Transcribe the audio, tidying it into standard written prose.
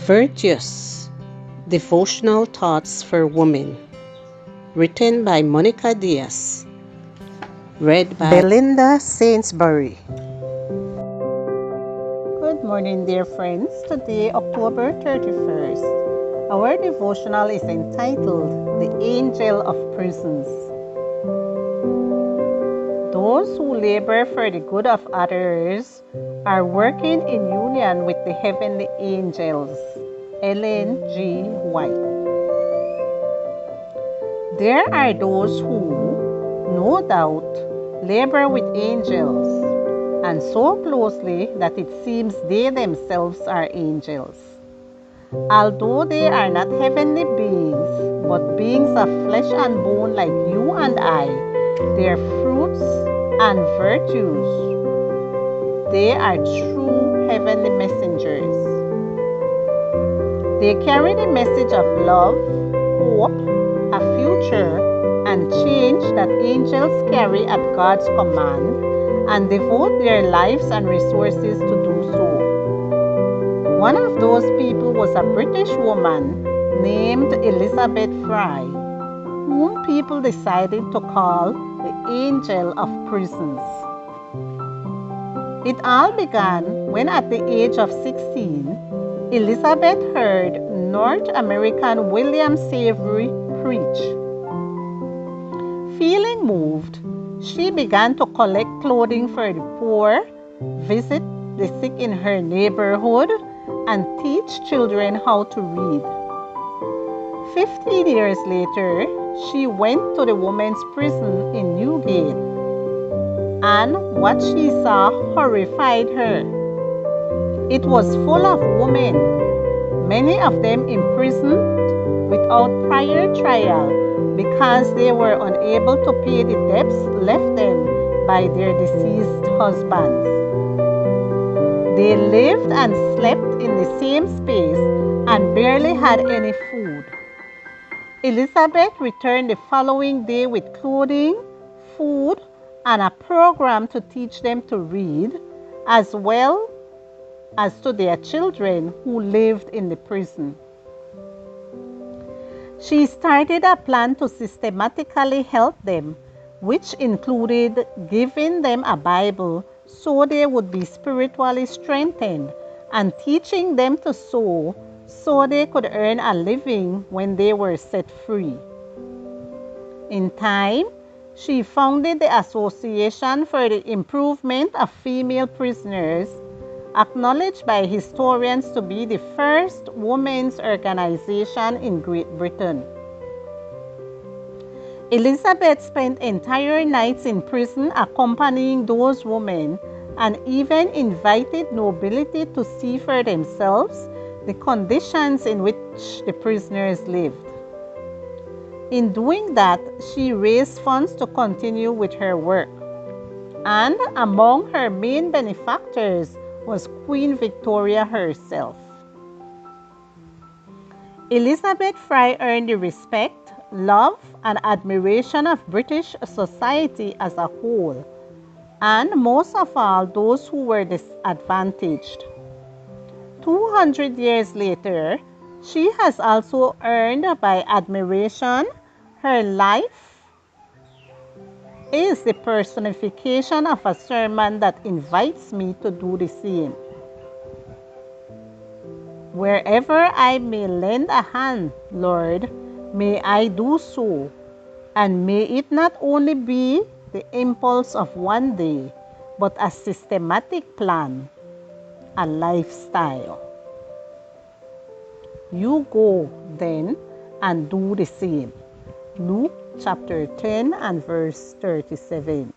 Virtuous Devotional Thoughts for Women, written by Monica Diaz, read by Belinda Sainsbury. Good morning, dear friends. Today, October 31st, our devotional is entitled The Angel of Prisons. Those who labor for the good of others are working in union with the heavenly angels. Ellen G. White. There are those who, no doubt, labor with angels, and so closely that it seems they themselves are angels. Although they are not heavenly beings, but beings of flesh and bone like you and I, their fruits and virtues, they are true heavenly messengers. They carry the message of love, hope, a future, and change that angels carry at God's command and devote their lives and resources to do so. One of those people was a British woman named Elizabeth Fry, whom people decided to call the Angel of Prisons. It all began when, at the age of 16, Elizabeth heard North American William Savory preach. Feeling moved, she began to collect clothing for the poor, visit the sick in her neighborhood, and teach children how to read. 15 years later, she went to the women's prison in Newgate, and what she saw horrified her. It was full of women, many of them imprisoned without prior trial because they were unable to pay the debts left them by their deceased husbands. They lived and slept in the same space and barely had any food. Elizabeth returned the following day with clothing, food, and a program to teach them to read, as well as to their children who lived in the prison. She started a plan to systematically help them, which included giving them a Bible so they would be spiritually strengthened, and teaching them to sew so they could earn a living when they were set free. In time, she founded the Association for the Improvement of Female Prisoners, acknowledged by historians to be the first women's organization in Great Britain. Elizabeth spent entire nights in prison accompanying those women, and even invited nobility to see for themselves the conditions in which the prisoners lived. In doing that, she raised funds to continue with her work. And among her main benefactors was Queen Victoria herself. Elizabeth Fry earned the respect, love, and admiration of British society as a whole, and most of all those who were disadvantaged. 200 years later, she has also earned by admiration. Her life is the personification of a sermon that invites me to do the same. Wherever I may lend a hand, Lord, may I do so, and may it not only be the impulse of one day, but a systematic plan, a lifestyle. You go then and do the same. Luke chapter 10 and verse 37.